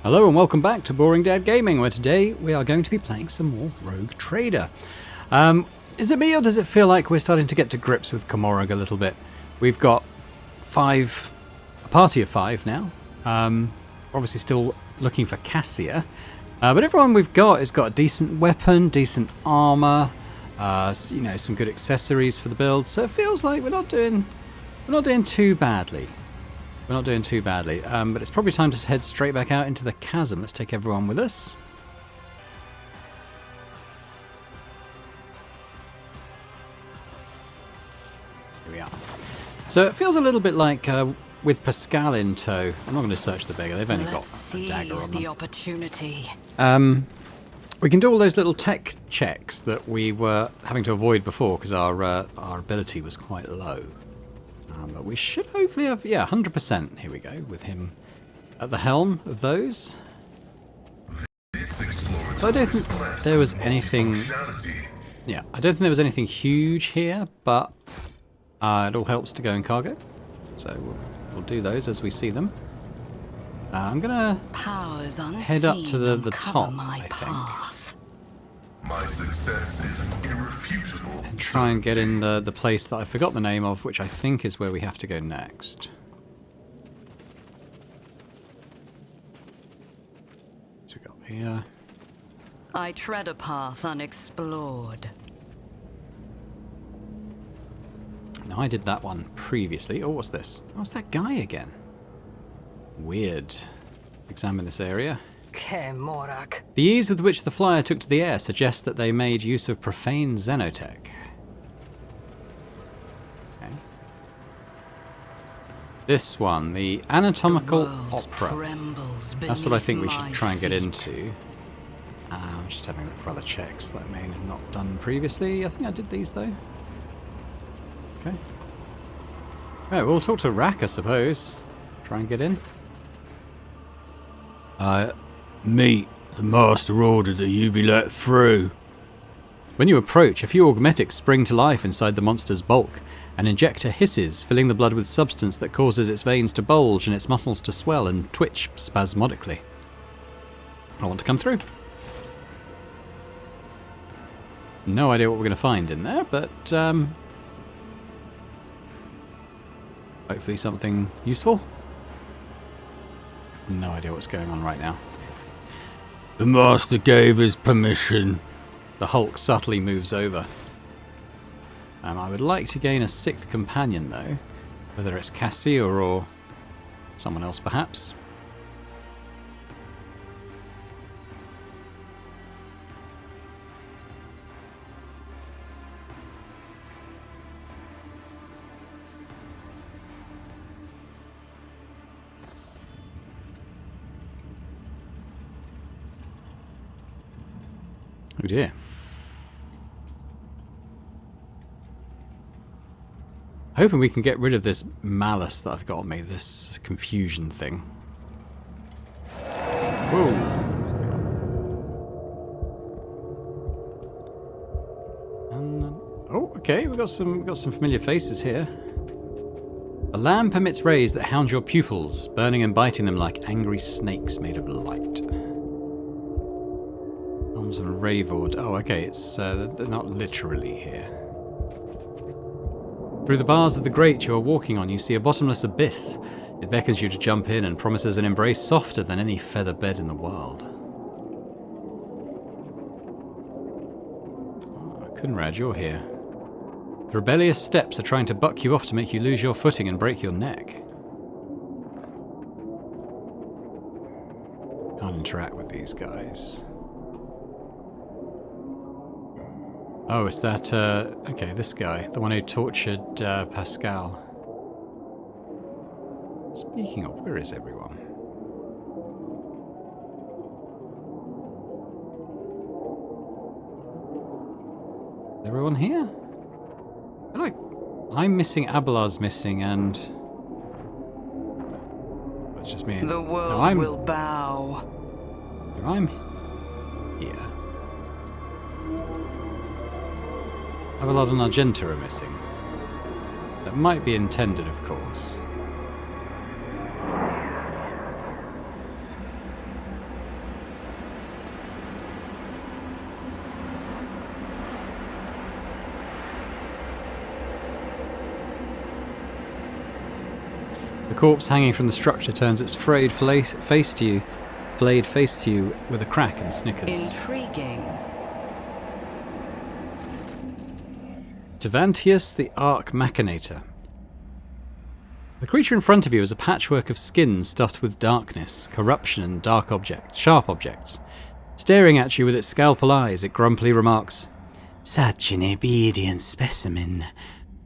Hello and welcome back to Boring Dad Gaming, where today we are going to be playing some more Rogue Trader. Is it me or does it feel like we're starting to get to grips with Komorog a little bit? We've got a party of five now. Obviously still looking for Cassia. But everyone we've got has got a decent weapon, decent armor, some good accessories for the build. So it feels like we're not doing too badly. We're not doing too badly, but it's probably time to head straight back out into the chasm. Let's take everyone with us. Here we are. So it feels a little bit like with Pascal in tow. I'm not going to search the beggar. They've only got a dagger on them. Opportunity. We can do all those little tech checks that we were having to avoid before because our ability was quite low. But we should hopefully have, 100%. Here we go, with him at the helm of those. So I don't think there was anything... Yeah, I don't think there was anything huge here, but it all helps to go in cargo. So we'll do those as we see them. I'm going to head up to the top, I think. My success is irrefutable. And try and get in the place that I forgot the name of, which I think is where we have to go next. So we got here. I tread a path unexplored. Now I did that one previously. Oh, what's this? Oh, it's that guy again. Weird. Examine this area. The ease with which the flyer took to the air suggests that they made use of profane xenotech. Okay. This one, the anatomical opera. That's what I think we should try and get into. I'm just having a look for other checks that I may have not done previously. I think I did these though. Okay. Right, we'll talk to Rack, I suppose. Try and get in. Meet, the master ordered that you be let through. When you approach, a few augmetics spring to life inside the monster's bulk. An injector hisses, filling the blood with substance that causes its veins to bulge and its muscles to swell and twitch spasmodically. I want to come through. No idea what we're going to find in there, but hopefully something useful. No idea what's going on right now. The master gave his permission. The Hulk subtly moves over. I would like to gain a sixth companion, though. Whether it's Cassia or someone else, perhaps. Oh dear. Hoping we can get rid of this malice that I've got on me, this confusion thing. Whoa. Oh, okay, we've got some familiar faces here. A lamp emits rays that hound your pupils, burning and biting them like angry snakes made of light. And Ravord. Oh, okay, it's they're not literally here. Through the bars of the grate you are walking on, you see a bottomless abyss. It beckons you to jump in and promises an embrace softer than any feather bed in the world. Oh, Kunrad, you're here. The rebellious steps are trying to buck you off to make you lose your footing and break your neck. Can't interact with these guys. Oh, it's that, okay, this guy, the one who tortured Pascal. Speaking of, where is everyone? Is everyone here? I feel like I'm missing, Abelard's missing, and... It's just me. The world will bow. I'm here. Abelard and Argenta are missing. That might be intended, of course. The corpse hanging from the structure turns its frayed face to you with a crack and snickers. Intriguing. Tavantius the Arc Machinator. The creature in front of you is a patchwork of skin stuffed with darkness, corruption, and sharp objects. Staring at you with its scalpel eyes, it grumpily remarks, "Such an obedient specimen.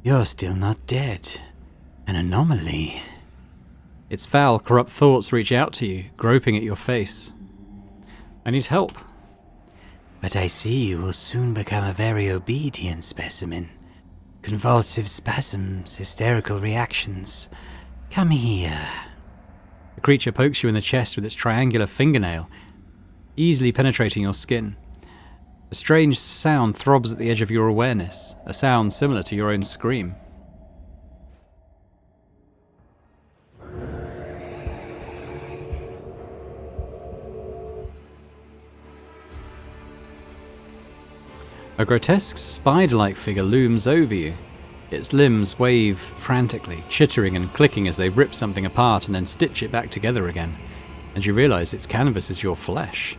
You're still not dead. An anomaly." Its foul, corrupt thoughts reach out to you, groping at your face. "I need help." "But I see you will soon become a very obedient specimen. Convulsive spasms, hysterical reactions. Come here." The creature pokes you in the chest with its triangular fingernail, easily penetrating your skin. A strange sound throbs at the edge of your awareness, a sound similar to your own scream. A grotesque spider-like figure looms over you. Its limbs wave frantically, chittering and clicking as they rip something apart and then stitch it back together again. And you realize its canvas is your flesh.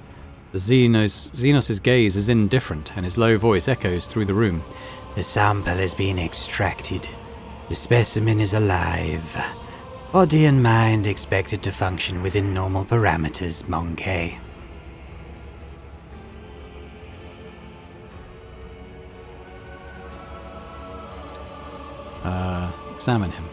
The Xenos' gaze is indifferent, and his low voice echoes through the room. "The sample has been extracted. The specimen is alive. Body and mind expected to function within normal parameters, Monkey." Examine him.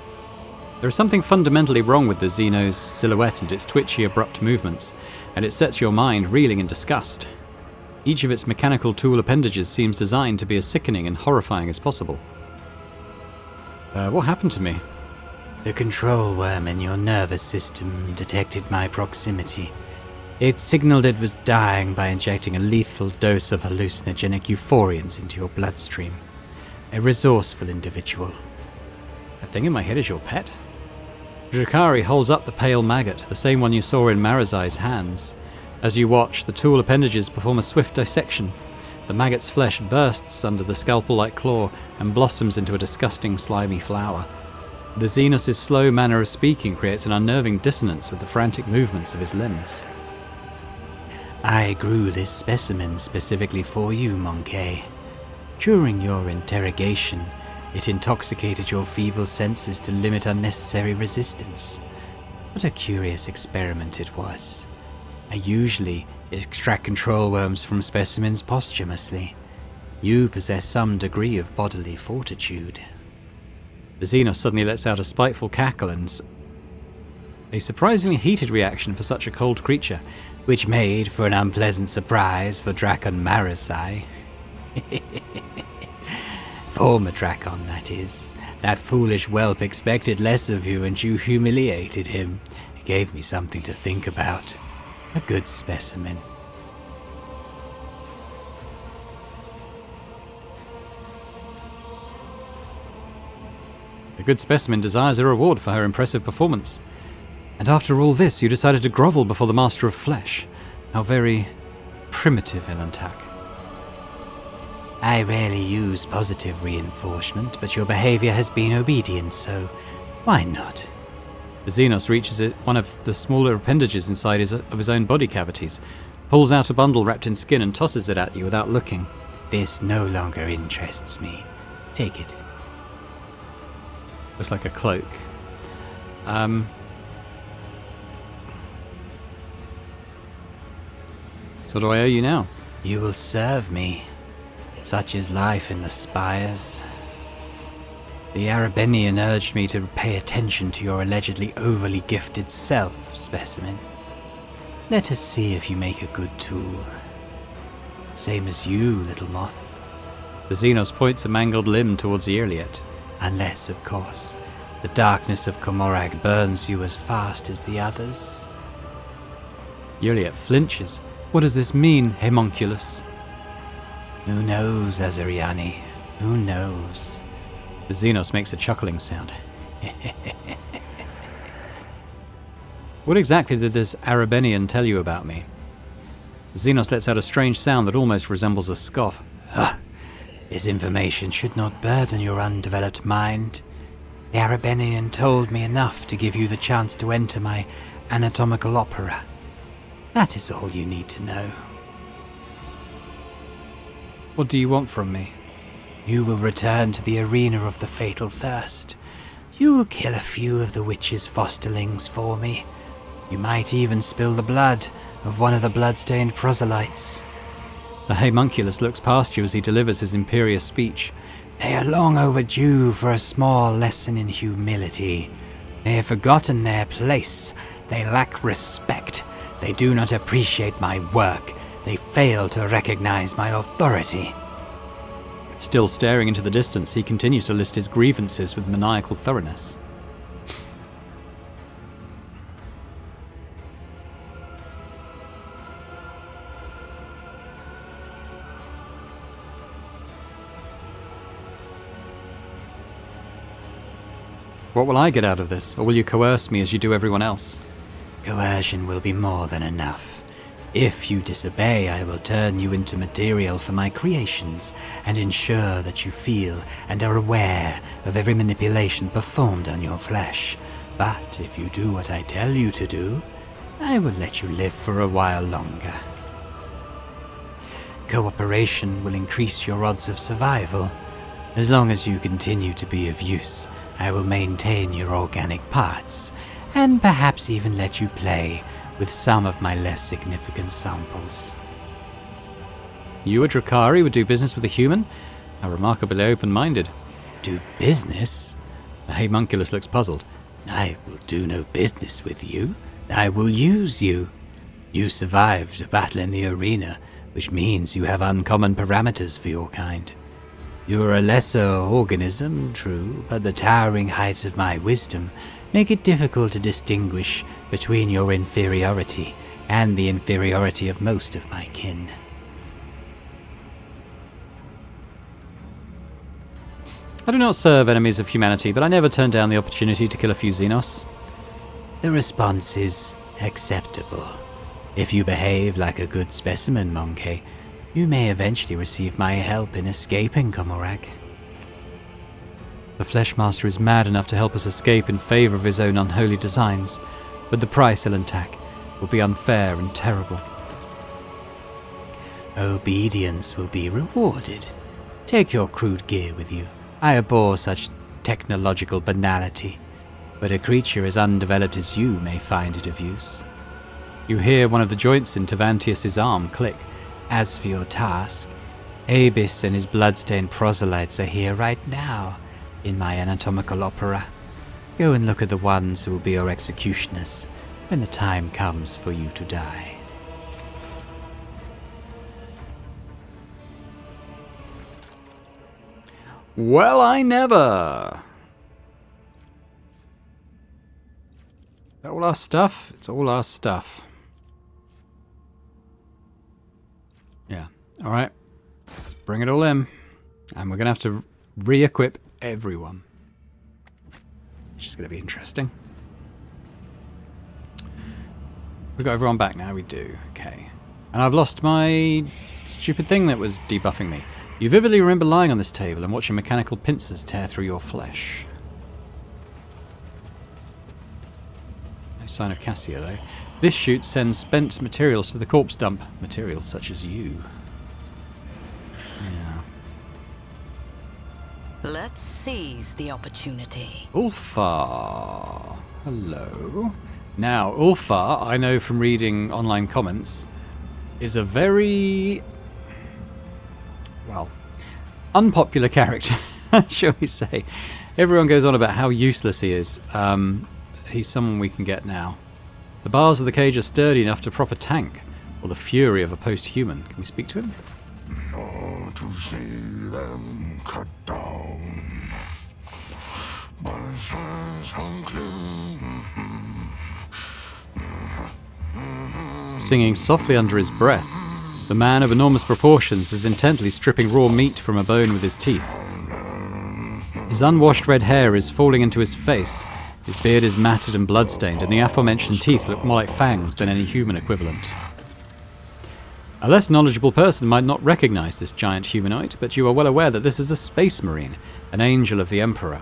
There is something fundamentally wrong with the Xeno's silhouette and its twitchy, abrupt movements, and it sets your mind reeling in disgust. Each of its mechanical tool appendages seems designed to be as sickening and horrifying as possible. What happened to me? "The control worm in your nervous system detected my proximity. It signaled it was dying by injecting a lethal dose of hallucinogenic euphorians into your bloodstream. A resourceful individual." That thing in my head is your pet? Drakari holds up the pale maggot, the same one you saw in Marazai's hands. As you watch, the tool appendages perform a swift dissection. The maggot's flesh bursts under the scalpel-like claw and blossoms into a disgusting, slimy flower. The Xenos' slow manner of speaking creates an unnerving dissonance with the frantic movements of his limbs. "I grew this specimen specifically for you, Monkey. During your interrogation, it intoxicated your feeble senses to limit unnecessary resistance. What a curious experiment it was. I usually extract control worms from specimens posthumously. You possess some degree of bodily fortitude." The Xenos suddenly lets out a spiteful cackle and a surprisingly heated reaction for such a cold creature. "Which made for an unpleasant surprise for Drakon Marasai." "Former Drakon, that is. That foolish whelp expected less of you and you humiliated him. It gave me something to think about. A good specimen." A good specimen desires a reward for her impressive performance. And after all this, you decided to grovel before the Master of Flesh. How very primitive, Elantak. "I rarely use positive reinforcement, but your behavior has been obedient, so why not?" The Xenos reaches one of the smaller appendages inside of his own body cavities, pulls out a bundle wrapped in skin and tosses it at you without looking. "This no longer interests me. Take it." Looks like a cloak. So what do I owe you now? "You will serve me. Such is life in the spires. The Arabenian urged me to pay attention to your allegedly overly gifted self, specimen. Let us see if you make a good tool. Same as you, little moth. The Xenos points a mangled limb towards the Owlcat. Unless, of course, the darkness of Komorag burns you as fast as the others." Owlcat flinches. What does this mean, Homunculus? "Who knows, Azariani? Who knows?" The Xenos makes a chuckling sound. What exactly did this Arabenian tell you about me? The Xenos lets out a strange sound that almost resembles a scoff. This information should not burden your undeveloped mind. The Arabenian told me enough to give you the chance to enter my anatomical opera. That is all you need to know. What do you want from me? You will return to the arena of the Fatal Thirst. You will kill a few of the witch's fosterlings for me. You might even spill the blood of one of the blood-stained proselytes. The homunculus looks past you as he delivers his imperious speech. They are long overdue for a small lesson in humility. They have forgotten their place. They lack respect. They do not appreciate my work. They fail to recognize my authority. Still staring into the distance, he continues to list his grievances with maniacal thoroughness. What will I get out of this, or will you coerce me as you do everyone else? Coercion will be more than enough. If you disobey, I will turn you into material for my creations and ensure that you feel and are aware of every manipulation performed on your flesh. But if you do what I tell you to do, I will let you live for a while longer. Cooperation will increase your odds of survival. As long as you continue to be of use, I will maintain your organic parts, and perhaps even let you play with some of my less significant samples. You, a Drakari, would do business with a human? How remarkably open-minded. Do business? The homunculus looks puzzled. I will do no business with you. I will use you. You survived a battle in the arena, which means you have uncommon parameters for your kind. You are a lesser organism, true, but the towering heights of my wisdom make it difficult to distinguish between your inferiority and the inferiority of most of my kin. I do not serve enemies of humanity, but I never turn down the opportunity to kill a few Xenos. The response is acceptable. If you behave like a good specimen, Monkey, you may eventually receive my help in escaping Komorak. The Fleshmaster is mad enough to help us escape in favor of his own unholy designs, but the price he'll attack will be unfair and terrible. Obedience will be rewarded. Take your crude gear with you. I abhor such technological banality, but a creature as undeveloped as you may find it of use. You hear one of the joints in Tavantius's arm click. As for your task, Abis and his blood-stained proselytes are here right now, in my anatomical opera. Go and look at the ones who will be your executioners when the time comes for you to die. Well, I never. Is that all our stuff? It's all our stuff. Yeah. All right. Let's bring it all in. And we're going to have to re-equip everyone. Which is going to be interesting. We've got everyone back now. We do. Okay. And I've lost my stupid thing that was debuffing me. You vividly remember lying on this table and watching mechanical pincers tear through your flesh. No sign of Cassia, though. This chute sends spent materials to the corpse dump. Materials such as you. Yeah. Let's seize the opportunity. Ulfar. Hello. Now, Ulfar, I know from reading online comments, is a very, well, unpopular character, shall we say. Everyone goes on about how useless he is. He's someone we can get now. The bars of the cage are sturdy enough to prop a tank, or the fury of a post-human. Can we speak to him? Not to see them cut down. Singing softly under his breath, the man of enormous proportions is intently stripping raw meat from a bone with his teeth. His unwashed red hair is falling into his face, his beard is matted and bloodstained, and the aforementioned teeth look more like fangs than any human equivalent. A less knowledgeable person might not recognize this giant humanoid, but you are well aware that this is a space marine, an angel of the Emperor.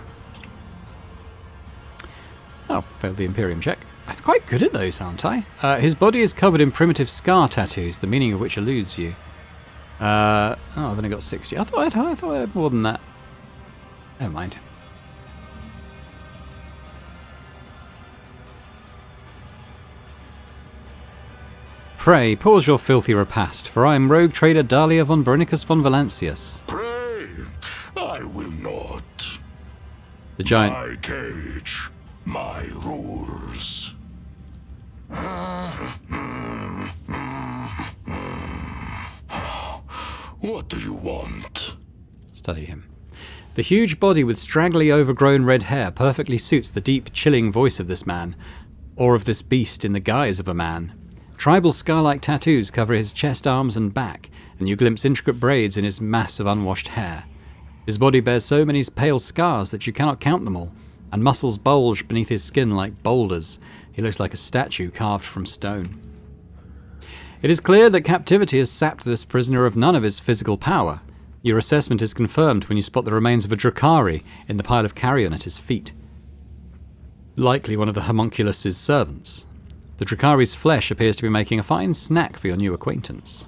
Oh, failed the Imperium check. I'm quite good at those, aren't I? His body is covered in primitive scar tattoos, the meaning of which eludes you. I've only got 60. I thought I had more than that. Never mind. Pray, pause your filthy repast, for I am rogue trader Dahlia von Bernicus von Valancius. Pray, I will not. The giant... My cage, my rules. What do you want? Study him. The huge body with straggly overgrown red hair perfectly suits the deep, chilling voice of this man, or of this beast in the guise of a man. Tribal scar-like tattoos cover his chest, arms, and back, and you glimpse intricate braids in his mass of unwashed hair. His body bears so many pale scars that you cannot count them all, and muscles bulge beneath his skin like boulders. He looks like a statue carved from stone. It is clear that captivity has sapped this prisoner of none of his physical power. Your assessment is confirmed when you spot the remains of a Drakari in the pile of carrion at his feet. Likely one of the homunculus's servants. The Drakari's flesh appears to be making a fine snack for your new acquaintance.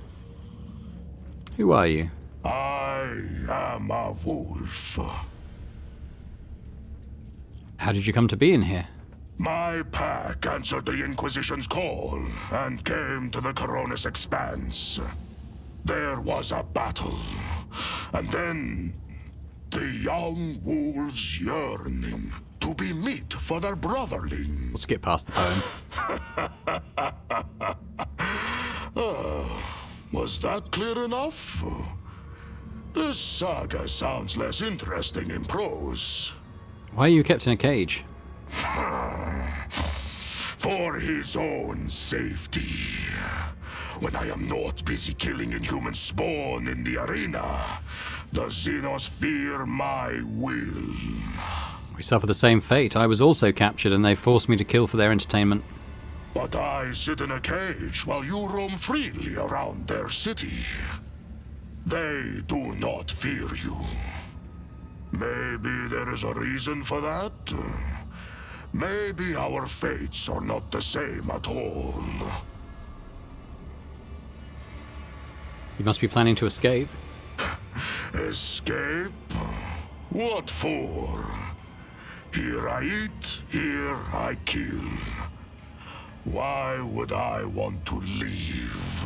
Who are you? I am a wolf. How did you come to be in here? My pack answered the Inquisition's call and came to the Coronis Expanse. There was a battle, and then the young wolves yearning to be meat for their brotherling. We'll skip past the poem. Was that clear enough? This saga sounds less interesting in prose. Why are you kept in a cage? For his own safety. When I am not busy killing inhuman spawn in the arena, the Xenos fear my will. We suffer the same fate. I was also captured and they forced me to kill for their entertainment. But I sit in a cage while you roam freely around their city. They do not fear you. Maybe there is a reason for that. Maybe our fates are not the same at all. You must be planning to escape. Escape? What for? Here I eat, here I kill. Why would I want to leave?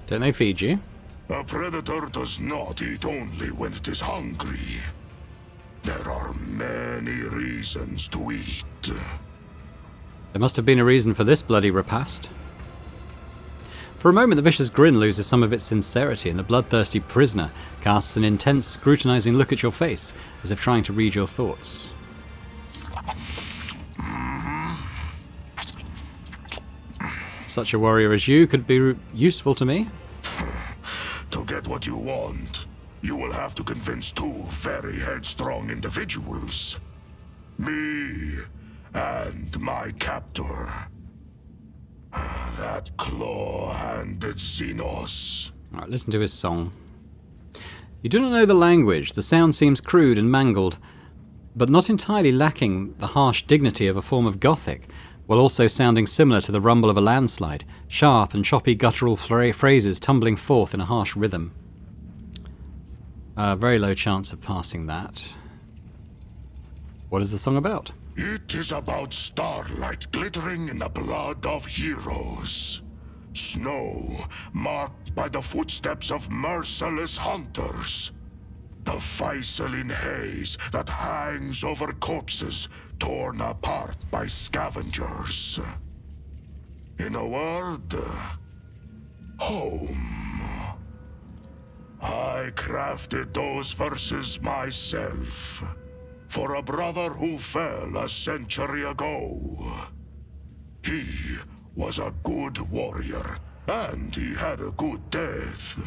Don't they feed you? A predator does not eat only when it is hungry. There are many reasons to eat. There must have been a reason for this bloody repast. For a moment the vicious grin loses some of its sincerity and the bloodthirsty prisoner casts an intense, scrutinizing look at your face, as if trying to read your thoughts. Such a warrior as you could be useful to me. To get what you want, you will have to convince two very headstrong individuals. Me and my captor. That claw-handed Xenos. Alright, listen to his song. You do not know the language. The sound seems crude and mangled, but not entirely lacking the harsh dignity of a form of Gothic, while also sounding similar to the rumble of a landslide, sharp and choppy guttural phrases tumbling forth in a harsh rhythm. Very low chance of passing that. What is the song about? It is about starlight glittering in the blood of heroes. Snow marked by the footsteps of merciless hunters. The Faisalin haze that hangs over corpses torn apart by scavengers. In a word, home. I crafted those verses myself. For a brother who fell a century ago. He was a good warrior, and he had a good death.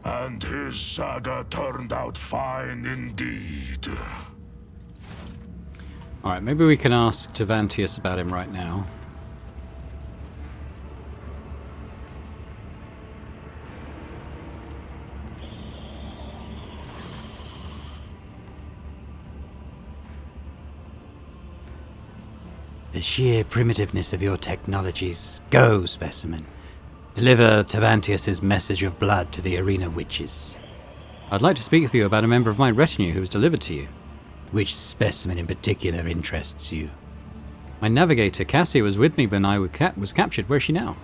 And his saga turned out fine indeed. Alright, maybe we can ask Tavantius about him right now. The sheer primitiveness of your technologies. Go, specimen. Deliver Tavantius's message of blood to the arena witches. I'd like to speak with you about a member of my retinue who was delivered to you. Which specimen in particular interests you? My navigator, Cassie, was with me when I was captured. Where's she now?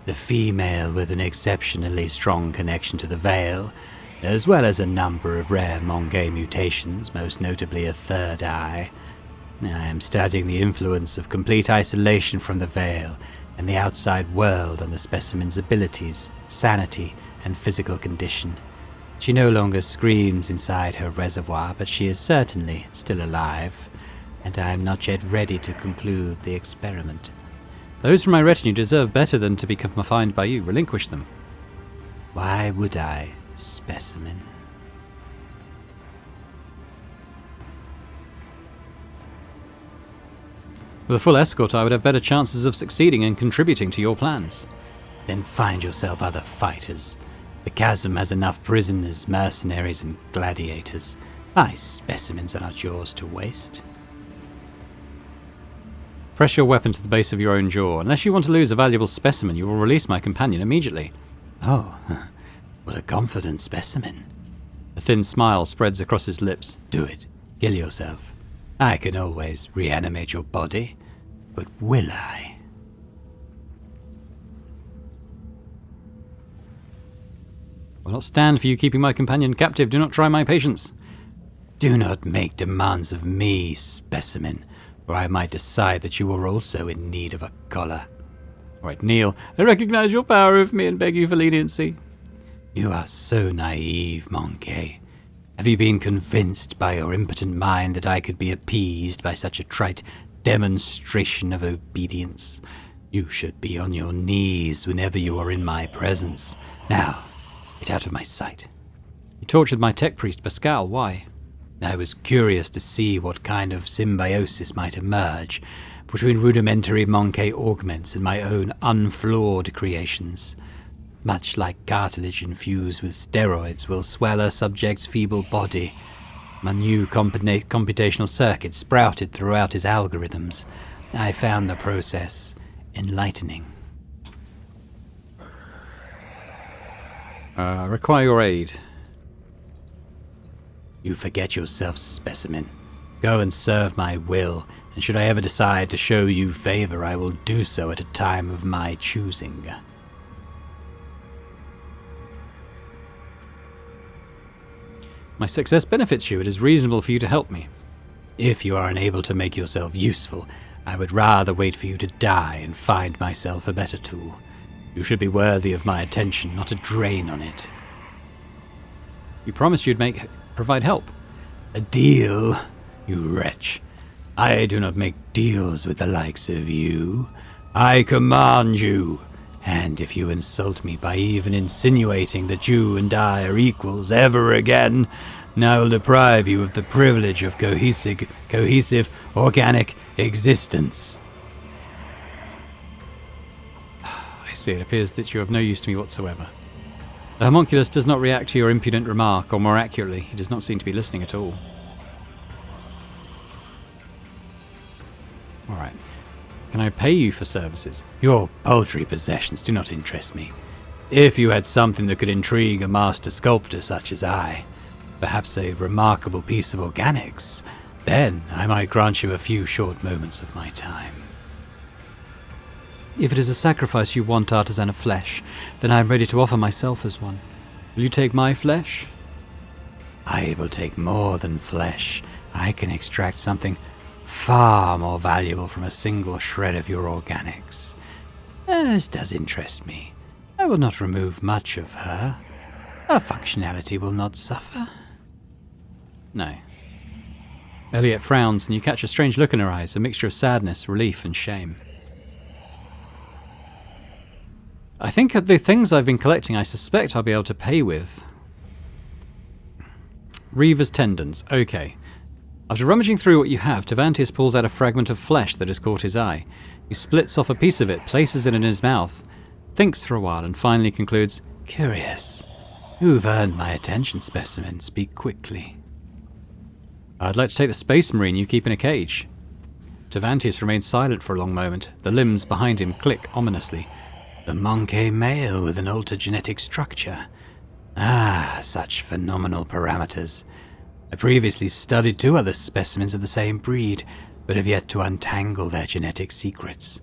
The female with an exceptionally strong connection to the Veil, as well as a number of rare Mongay mutations, most notably a third eye. I am studying the influence of complete isolation from the Veil and the outside world on the specimen's abilities, sanity, and physical condition. She no longer screams inside her reservoir, but she is certainly still alive, and I am not yet ready to conclude the experiment. Those from my retinue deserve better than to be confined by you. Relinquish them. Why would I, specimen? With a full escort, I would have better chances of succeeding and contributing to your plans. Then find yourself other fighters. The chasm has enough prisoners, mercenaries, and gladiators. My specimens are not yours to waste. Press your weapon to the base of your own jaw. Unless you want to lose a valuable specimen, you will release my companion immediately. Oh, what a confident specimen. A thin smile spreads across his lips. Do it. Kill yourself. I can always reanimate your body, but will I? I will not stand for you keeping my companion captive. Do not try my patience. Do not make demands of me, specimen, or I might decide that you are also in need of a collar. All right, kneel. I recognize your power over me and beg you for leniency. You are so naive, Monkey. Have you been convinced by your impotent mind that I could be appeased by such a trite demonstration of obedience? You should be on your knees whenever you are in my presence. Now, get out of my sight. You tortured my tech priest, Pascal. Why? I was curious to see what kind of symbiosis might emerge between rudimentary Monkey augments and my own unflawed creations. Much like cartilage infused with steroids will swell a subject's feeble body, my new computational circuit sprouted throughout his algorithms. I found the process enlightening. I require your aid. You forget yourself, specimen. Go and serve my will, and should I ever decide to show you favor, I will do so at a time of my choosing. My success benefits you. It is reasonable for you to help me. If you are unable to make yourself useful, I would rather wait for you to die and find myself a better tool. You should be worthy of my attention, not a drain on it. You promised you'd provide help. A deal, you wretch. I do not make deals with the likes of you. I command you. And if you insult me by even insinuating that you and I are equals ever again, I will deprive you of the privilege of cohesive organic existence. I see. It appears that you have no use to me whatsoever. The homunculus does not react to your impudent remark, or more accurately, he does not seem to be listening at all. All right. Can I pay you for services? Your paltry possessions do not interest me. If you had something that could intrigue a master sculptor such as I, perhaps a remarkable piece of organics, then I might grant you a few short moments of my time. If it is a sacrifice you want, artisan of flesh, then I am ready to offer myself as one. Will you take my flesh? I will take more than flesh. I can extract something far more valuable from a single shred of your organics. This does interest me. I will not remove much of her. Her functionality will not suffer. No. Elliot frowns, and you catch a strange look in her eyes, a mixture of sadness, relief, and shame. I think the things I've been collecting, I suspect I'll be able to pay with. Reaver's tendons. Okay. After rummaging through what you have, Tavantius pulls out a fragment of flesh that has caught his eye. He splits off a piece of it, places it in his mouth, thinks for a while, and finally concludes, Curious. You've earned my attention, specimen. Speak quickly. I'd like to take the space marine you keep in a cage. Tevantius remains silent for a long moment. The limbs behind him click ominously. The monkey male with an altered genetic structure. Ah, such phenomenal parameters. I previously studied 2 other specimens of the same breed, but have yet to untangle their genetic secrets.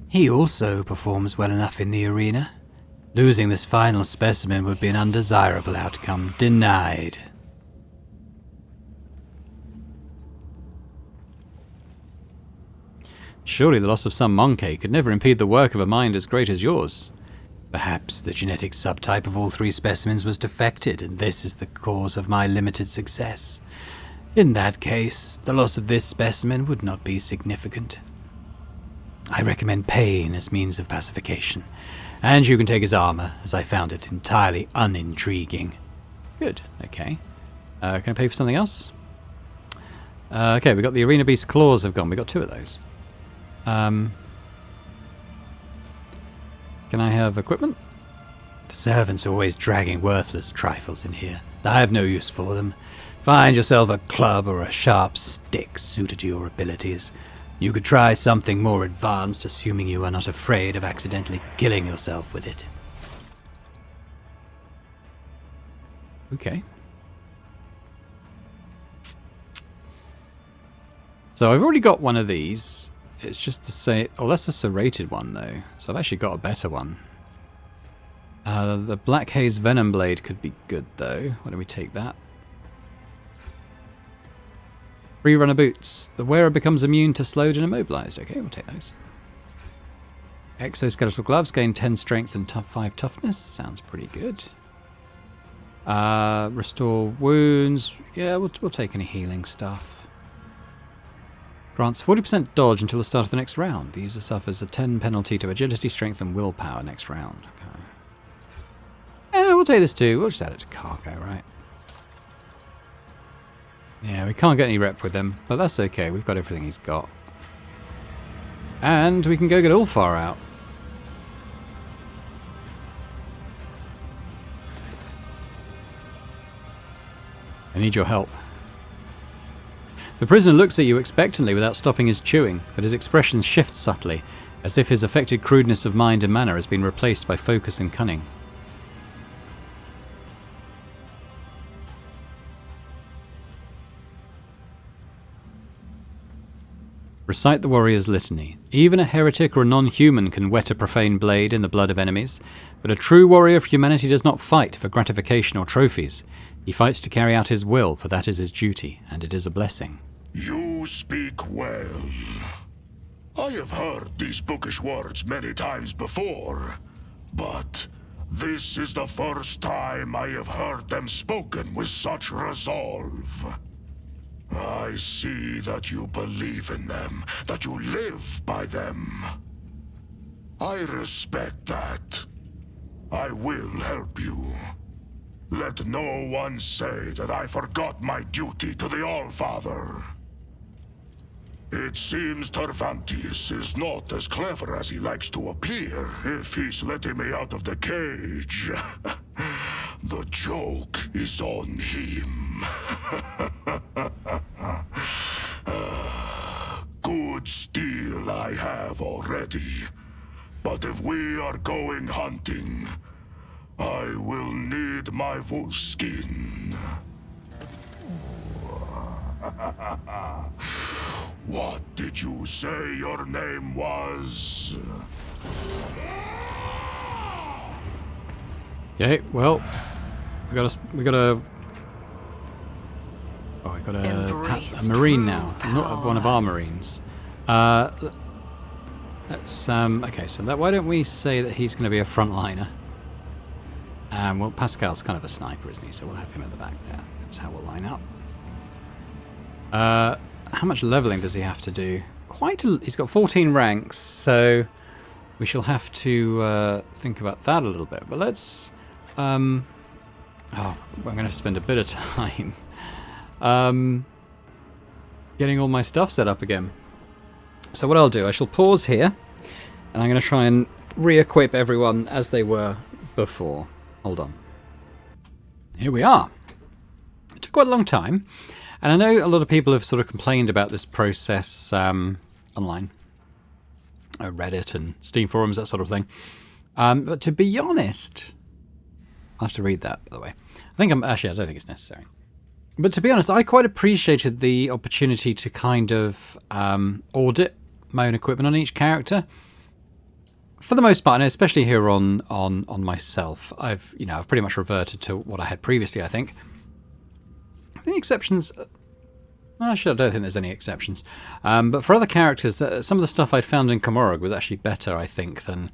He also performs well enough in the arena. Losing this final specimen would be an undesirable outcome. Denied. Surely the loss of some monkey could never impede the work of a mind as great as yours. Perhaps the genetic subtype of all 3 specimens was defected, and this is the cause of my limited success. In that case, the loss of this specimen would not be significant. I recommend pain as means of pacification, and you can take his armor, as I found it entirely unintriguing. Good, okay. Can I pay for something else? Okay, we got the Arena Beast claws have gone. We got 2 of those. Can I have equipment? The servants are always dragging worthless trifles in here. I have no use for them. Find yourself a club or a sharp stick suited to your abilities. You could try something more advanced, assuming you are not afraid of accidentally killing yourself with it. Okay. So I've already got one of these. It's just to say... Oh, that's a serrated one, though. So I've actually got a better one. The Black Haze Venom Blade could be good, though. Why don't we take that? Free runner boots. The wearer becomes immune to slowed and immobilized. Okay, we'll take those. Exoskeletal gloves gain 10 strength and 5 toughness. Sounds pretty good. Restore wounds. Yeah, we'll take any healing stuff. Grants 40% dodge until the start of the next round. The user suffers a 10 penalty to agility, strength, and willpower next round. Okay. Yeah, we'll take this too. We'll just add it to cargo, right? Yeah, we can't get any rep with him, but that's okay. We've got everything he's got. And we can go get Ulfar out. I need your help. The prisoner looks at you expectantly without stopping his chewing, but his expression shifts subtly, as if his affected crudeness of mind and manner has been replaced by focus and cunning. Recite the warrior's litany. Even a heretic or a non-human can whet a profane blade in the blood of enemies, but a true warrior of humanity does not fight for gratification or trophies. He fights to carry out his will, for that is his duty, and it is a blessing. You speak well. I have heard these bookish words many times before, but this is the first time I have heard them spoken with such resolve. I see that you believe in them, that you live by them. I respect that. I will help you. Let no one say that I forgot my duty to the Allfather. It seems Tervantius is not as clever as he likes to appear if he's letting me out of the cage. The joke is on him. Good steel I have already, but if we are going hunting, I will need my wolf skin. What did you say your name was? Okay, well, we got a marine now, not one of our marines. Let's okay, so why don't we say that he's going to be a frontliner? Well, Pascal's kind of a sniper, isn't he? So we'll have him at the back there. That's how we'll line up. How much leveling does he have to do? He's got 14 ranks, so we shall have to think about that a little bit. But let's... I'm going to spend a bit of time getting all my stuff set up again. So what I'll do, I shall pause here, and I'm going to try and re-equip everyone as they were before. Hold on. Here we are. It took quite a long time, and I know a lot of people have sort of complained about this process online. Reddit and Steam forums, that sort of thing. But to be honest, I'll have to read that, by the way. I don't think it's necessary. But to be honest, I quite appreciated the opportunity to kind of audit my own equipment on each character. For the most part, and especially here on myself, I've pretty much reverted to what I had previously, I think. The exceptions... Actually, I don't think there's any exceptions. But for other characters, some of the stuff I'd found in Komorog was actually better, I think, than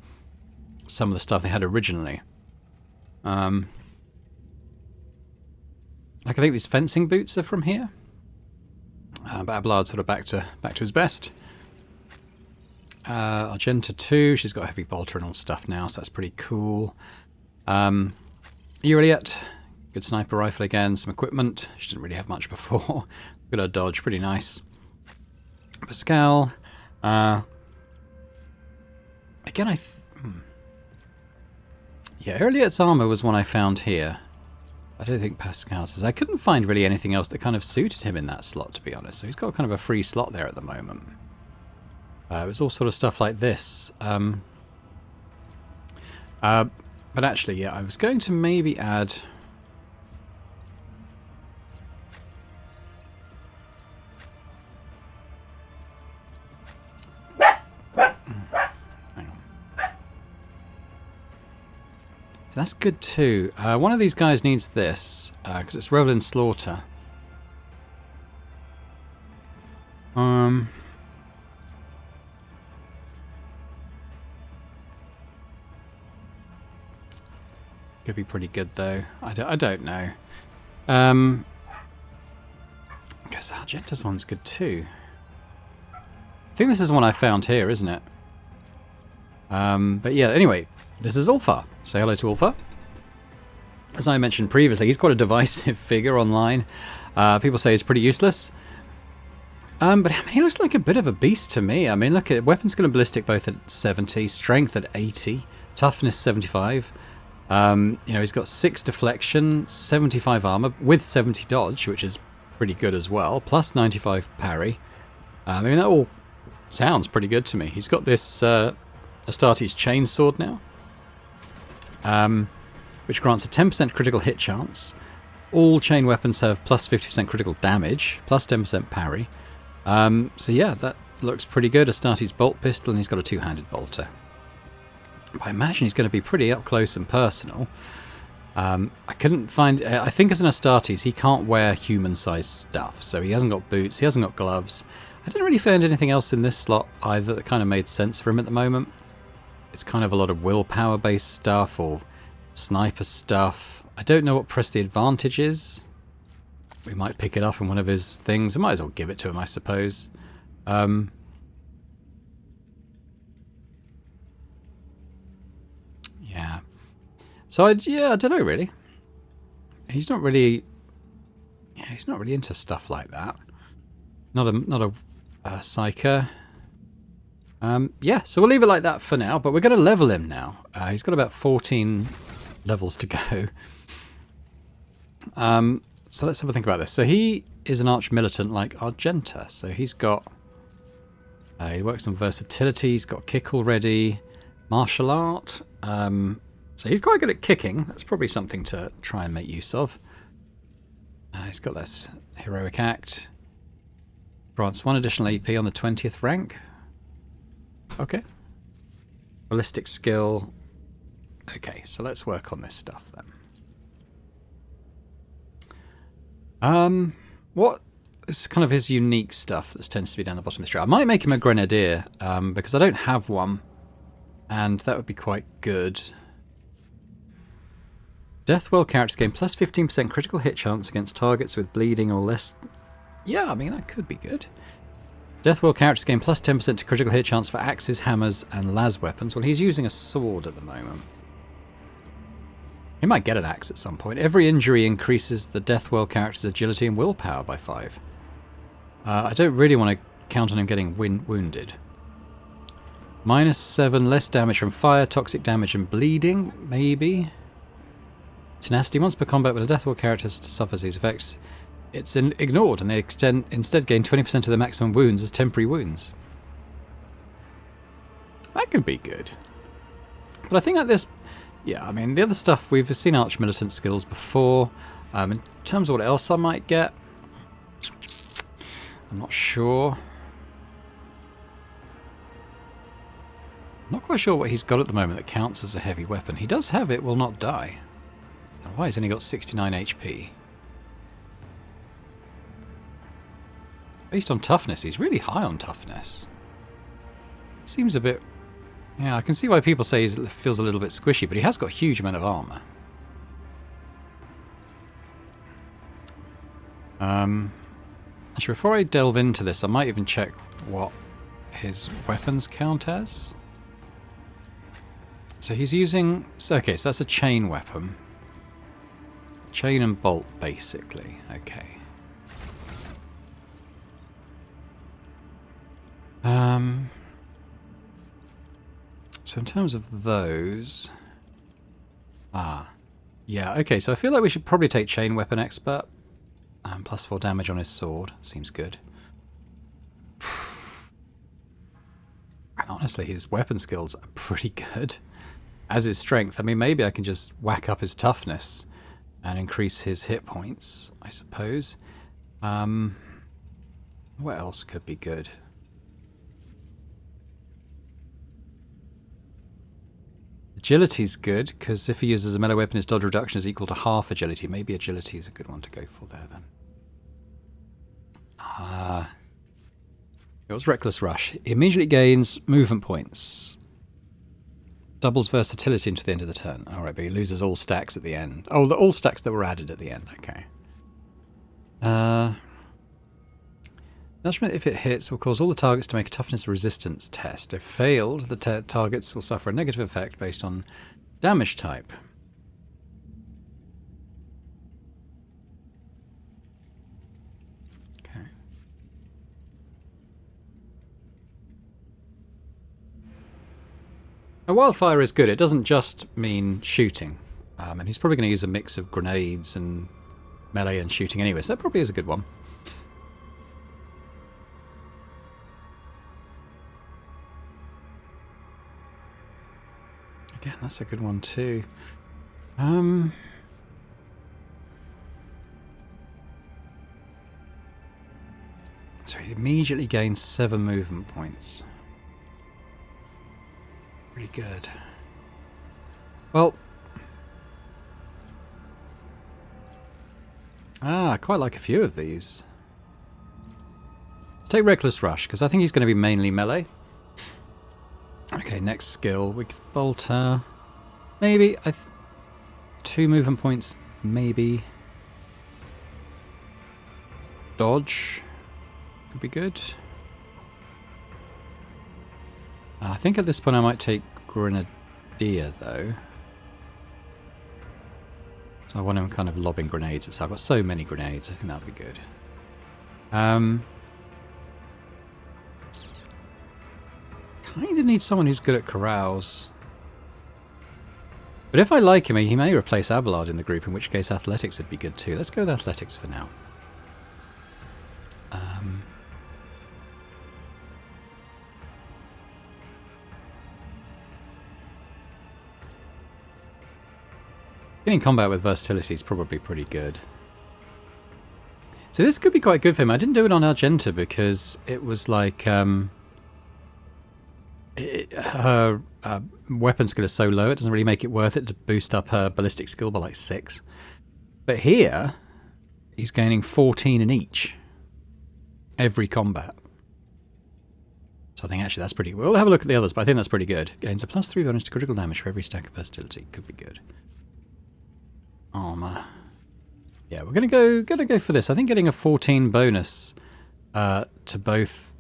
some of the stuff they had originally. Like, I think these fencing boots are from here. But Ablard's sort of back to his best. Argenta 2, she's got a heavy bolter and all stuff now, so that's pretty cool. Uriet, good sniper rifle again, some equipment. She didn't really have much before. Good old dodge, pretty nice. Pascal. Again, yeah, Uriet's armor was one I found here. I don't think Pascal's is. I couldn't find really anything else that kind of suited him in that slot, to be honest. So he's got kind of a free slot there at the moment. It was all sort of stuff like this. But actually, yeah, I was going to maybe add... Hang on. That's good too. One of these guys needs this, because it's Revel in Slaughter. Could be pretty good though. I don't know. I guess the Argenta's one's good too. I think this is one I found here, isn't it? But yeah, anyway, this is Ulfar. Say hello to Ulfar. As I mentioned previously, he's quite a divisive figure online. People say he's pretty useless. But I mean, he looks like a bit of a beast to me. I mean, look at weapon skill and ballistic both at 70, strength at 80, toughness 75. He's got 6 deflection, 75 armor with 70 dodge, which is pretty good as well, plus 95 parry. I mean, that all sounds pretty good to me. He's got this Astartes chainsword now, which grants a 10% critical hit chance. All chain weapons have plus 50% critical damage, plus 10% parry. So yeah, that looks pretty good. Astartes bolt pistol, and he's got a two-handed bolter. I imagine he's going to be pretty up close and personal. I couldn't find... I think as an Astartes, he can't wear human-sized stuff. So he hasn't got boots, he hasn't got gloves. I didn't really find anything else in this slot either that kind of made sense for him at the moment. It's kind of a lot of willpower-based stuff or sniper stuff. I don't know what Press the Advantage is. We might pick it up in one of his things. I might as well give it to him, I suppose. Yeah. So I don't know really. He's not really. Yeah, he's not really into stuff like that. Not a psyker. Yeah. So we'll leave it like that for now. But we're going to level him now. He's got about 14 levels to go. So let's have a think about this. So he is an arch militant like Argenta. So he's got. He works on versatility. He's got kick already. Martial art. So he's quite good at kicking. That's probably something to try and make use of. He's got this heroic act. Grants 1 additional AP on the 20th rank. Okay. Ballistic skill. Okay, so let's work on this stuff then. What is kind of his unique stuff that tends to be down the bottom of the tree? I might make him a grenadier, because I don't have one. And that would be quite good. Deathwell characters gain plus 15% critical hit chance against targets with bleeding or less. Yeah, I mean, that could be good. Deathwell characters gain plus 10% to critical hit chance for axes, hammers, and las weapons. Well, he's using a sword at the moment. He might get an axe at some point. Every injury increases the Deathwell character's agility and willpower by 5. I don't really want to count on him getting wounded. -7, less damage from fire, toxic damage and bleeding, maybe. Tenacity, once per combat when a Deathwell character suffers these effects, it's ignored and they instead gain 20% of the maximum wounds as temporary wounds. That could be good. But I think at this... Yeah, I mean, the other stuff, we've seen Arch-Militant skills before. In terms of what else I might get, I'm not sure. I'm not quite sure what he's got at the moment that counts as a heavy weapon. He does have it, will not die. And why has he only got 69 HP? Based on toughness, he's really high on toughness. Seems a bit... Yeah, I can see why people say he feels a little bit squishy, but he has got a huge amount of armor. Actually, before I delve into this, I might even check what his weapons count as. So he's using... Okay, so that's a chain weapon. Chain and bolt, basically. Okay. So in terms of those... Yeah, okay, so I feel like we should probably take Chain Weapon Expert. Plus 4 damage on his sword. Seems good. And honestly, his weapon skills are pretty good. As his strength. I mean, maybe I can just whack up his toughness and increase his hit points, I suppose. What else could be good? Agility's good, because if he uses a melee weapon, his dodge reduction is equal to half agility. Maybe agility is a good one to go for there, then. It was Reckless Rush. He immediately gains movement points. Doubles versatility into the end of the turn. Alright, but he loses all stacks at the end. Oh, all stacks that were added at the end. Okay. Judgment, if it hits, will cause all the targets to make a toughness resistance test. If failed, the targets will suffer a negative effect based on damage type. Okay. A wildfire is good. It doesn't just mean shooting. And he's probably going to use a mix of grenades and melee and shooting anyway, so that probably is a good one. Yeah, that's a good one too. So he immediately gains 7 movement points. Pretty good. Well, I quite like a few of these. Let's take Reckless Rush, because I think he's going to be mainly melee. Okay, next skill. We could Bolter. Maybe. 2 movement points. Maybe. Dodge. Could be good. I think at this point I might take Grenadier, though. So I want him kind of lobbing grenades. So I've got so many grenades. I think that would be good. Kind of need someone who's good at corrals. But if I like him, he may replace Abelard in the group, in which case athletics would be good too. Let's go with athletics for now. Getting combat with versatility is probably pretty good. So this could be quite good for him. I didn't do it on Argenta because it was like... her weapon skill is so low, it doesn't really make it worth it to boost up her ballistic skill by like 6. But here, he's gaining 14 in each. Every combat. So I think actually that's pretty... We'll have a look at the others, but I think that's pretty good. Gains a +3 bonus to critical damage for every stack of versatility. Could be good. Armor. Yeah, we're gonna go for this. I think getting a 14 bonus to both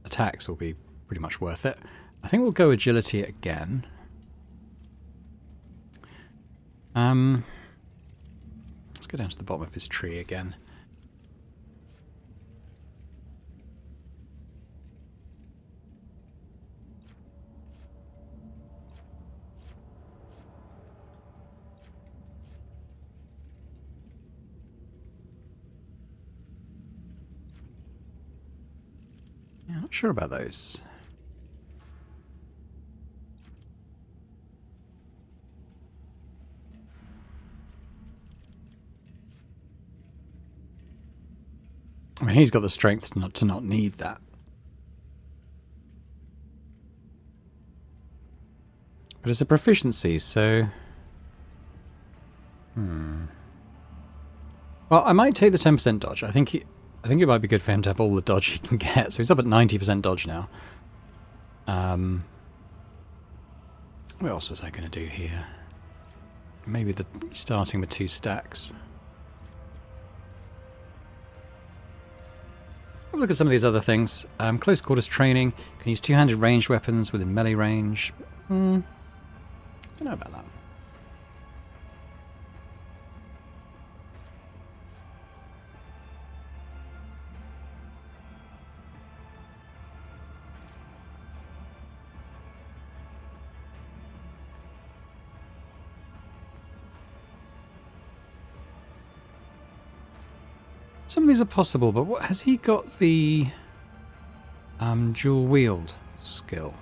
attacks will be pretty much worth it. I think we'll go agility again. Let's go down to the bottom of his tree again. Yeah, not sure about those. he's got the strength to not need that. But it's a proficiency, so... Well, I might take the 10% dodge. I think it might be good for him to have all the dodge he can get. So he's up at 90% dodge now. What else was I going to do here? Maybe starting with 2 stacks. Have a look at some of these other things. Close quarters training. Can use 2-handed ranged weapons within melee range. Don't know about that. Some of these are possible, but what has he got the dual wield skill?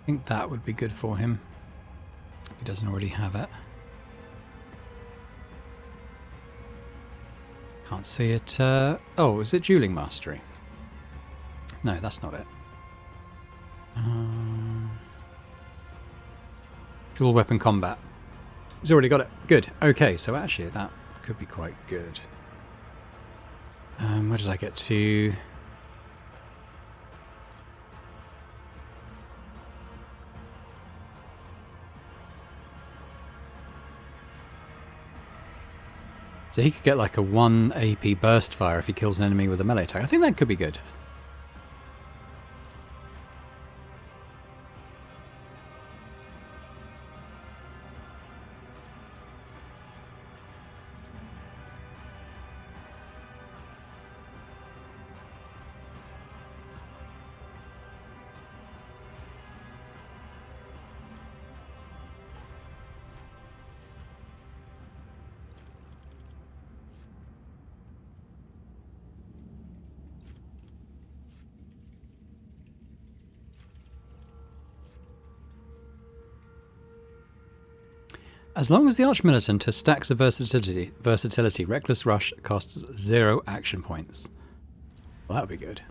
I think that would be good for him if he doesn't already have it. Can't see it. Oh, is it dueling mastery? No, that's not it. Dual weapon combat. He's already got it. Good. Okay, so actually that could be quite good. Where did I get to? So he could get like a 1 AP burst fire if he kills an enemy with a melee attack. I think that could be good. As long as the Archmilitant has stacks of versatility, Reckless Rush costs 0 action points. Well, that would be good.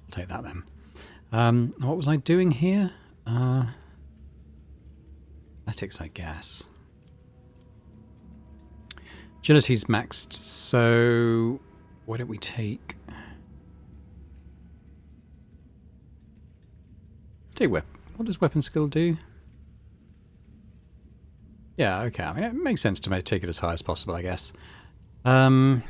I'll take that then. What was I doing here? Athletics, I guess. Agility's maxed, so why don't we take... What does weapon skill do? Yeah, okay. I mean, it makes sense to take it as high as possible, I guess. Go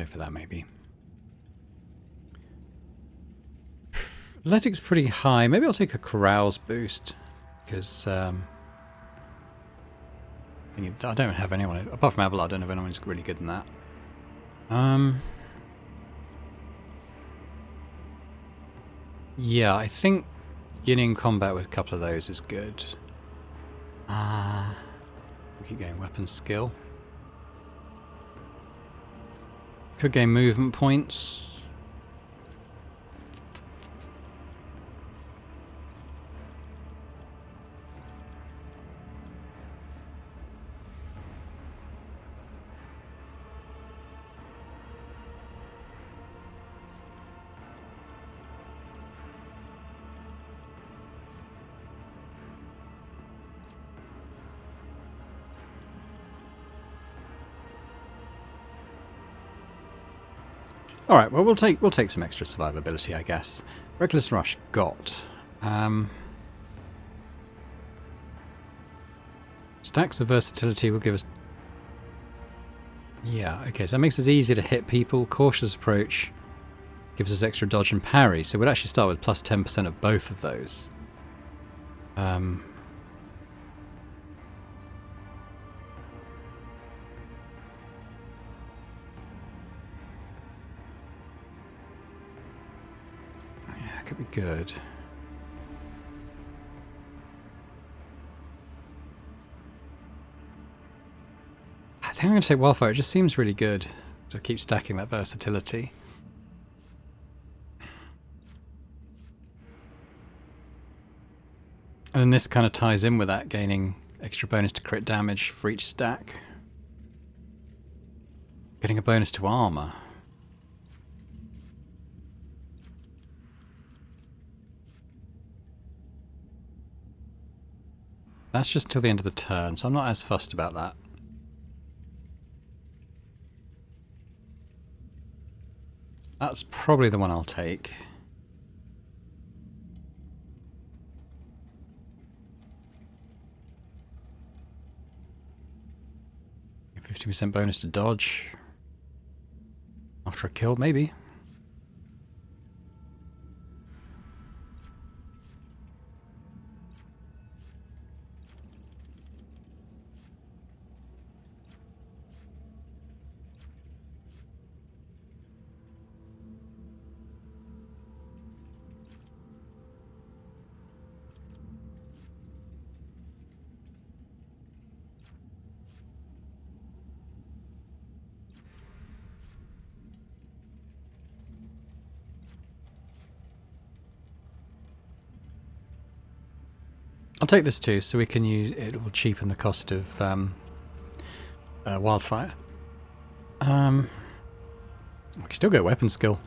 for that, maybe. Athletics pretty high. Maybe I'll take a carouse boost, because... I don't have anyone, apart from Abelard, I don't have anyone who's really good in that. Yeah, I think beginning combat with a couple of those is good. We keep going weapon skill. Could gain movement points. All right. Well, we'll take some extra survivability, I guess. Reckless Rush got. Stacks of versatility will give us. Yeah. Okay. So that makes it easier to hit people. Cautious approach gives us extra dodge and parry. So we'd actually start with plus 10% of both of those. Could be good. I think I'm going to take Wildfire. It just seems really good to keep stacking that versatility. And then this kind of ties in with that, gaining extra bonus to crit damage for each stack. Getting a bonus to armor. That's just till the end of the turn, so I'm not as fussed about that. That's probably the one I'll take. 50% bonus to dodge. After a kill, maybe. I'll take this too, so we can use it. Will cheapen the cost of Wildfire. We can still get weapon skill.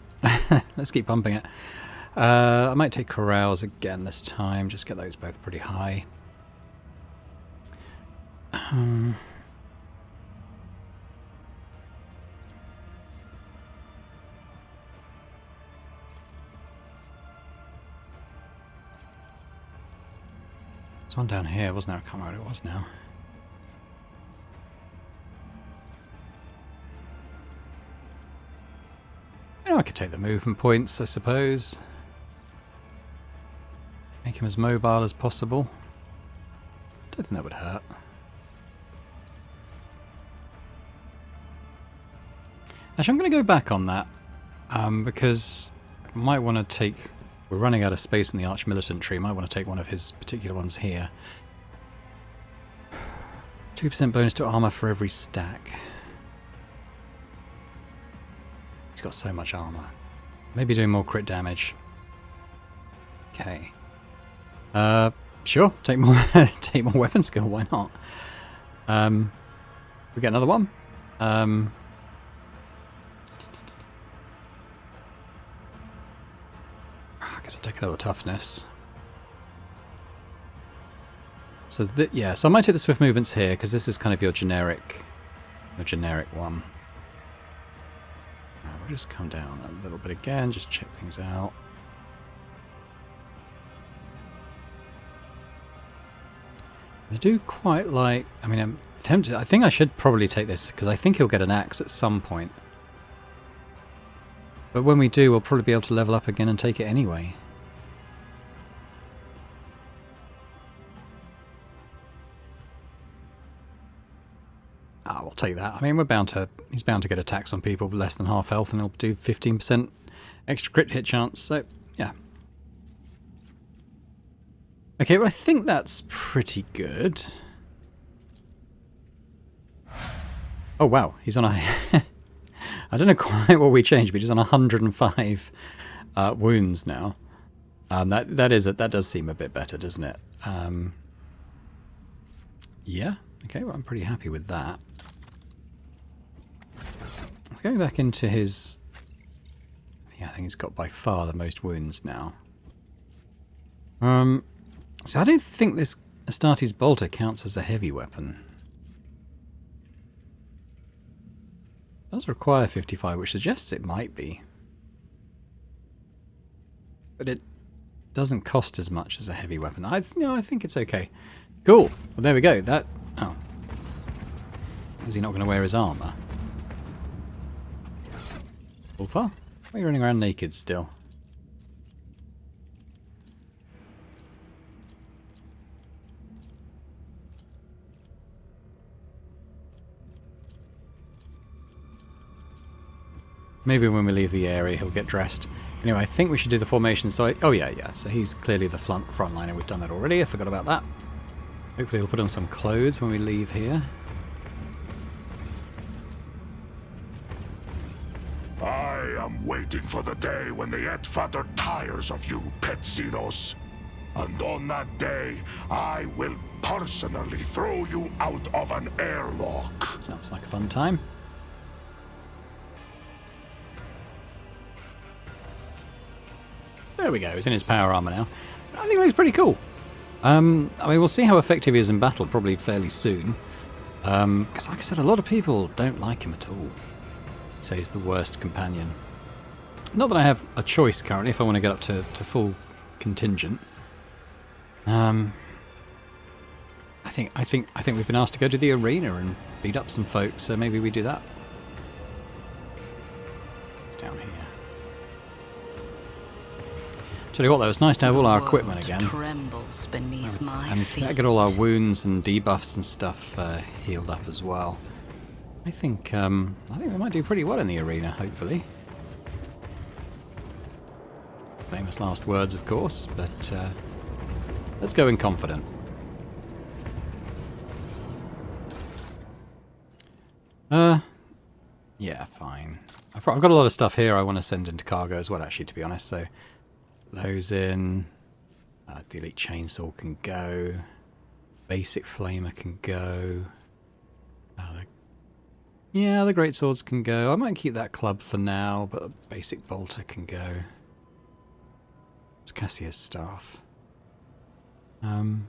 Let's keep pumping it. I might take Corrals again this time. Just get those both pretty high. There's one down here, wasn't there? I can't remember what it was now. You know, I could take the movement points, I suppose. Make him as mobile as possible. Don't think that would hurt. Actually, I'm going to go back on that, because I might want to take... We're running out of space in the Arch-Militant tree. Might want to take one of his particular ones here. 2% bonus to armor for every stack. He's got so much armor. Maybe doing more crit damage. Okay. Sure. Take more. Take more weapon skill. Why not? We get another one. I'll take another toughness. So yeah, so I might take the swift movements here because this is kind of your generic one. We'll just come down a little bit again, just check things out. I do quite like. I mean, I'm tempted. I think I should probably take this because I think he'll get an axe at some point. But when we do, we'll probably be able to level up again and take it anyway. Ah, we'll take that. I mean, he's bound to get attacks on people with less than half health, and he'll do 15% extra crit hit chance, so, yeah. Okay, well, I think that's pretty good. Oh, wow, he's on a... I don't know quite what we changed, but he's on 105 wounds now. That does seem a bit better, doesn't it? Yeah. Okay. Well, I'm pretty happy with that. Let's go back into his. Yeah, I think he's got by far the most wounds now. So I don't think this Astartes bolter counts as a heavy weapon. It does require 55, which suggests it might be. But it doesn't cost as much as a heavy weapon. I think it's okay. Cool. Well, there we go. Oh. Is he not going to wear his armor? Ulfar? Why are you running around naked still? Maybe when we leave the area, he'll get dressed. Anyway, I think we should do the formation. So, oh yeah. So he's clearly the frontliner. We've done that already. I forgot about that. Hopefully, he'll put on some clothes when we leave here. I am waiting for the day when the Edfather tires of you, Petsinos. And on that day, I will personally throw you out of an airlock. Sounds like a fun time. There we go, he's in his power armor now. I think it looks pretty cool. I mean, we'll see how effective he is in battle probably fairly soon. Because like I said, a lot of people don't like him at all. Say he's the worst companion. Not that I have a choice currently if I want to get up to full contingent. I think we've been asked to go to the arena and beat up some folks, so maybe we do that. It's down here. Tell you what, though, it's nice to have all our equipment again. Trembles beneath my And feet. get all our wounds and debuffs and stuff healed up as well. I think we might do pretty well in the arena, hopefully. Famous last words, of course, but let's go in confident. Yeah, fine. I've got a lot of stuff here I want to send into cargo as well, actually, to be honest, so those in. The Elite Chainsaw can go. Basic Flamer can go. The Great Swords can go. I might keep that club for now, but a Basic Bolter can go. It's Cassia's staff. So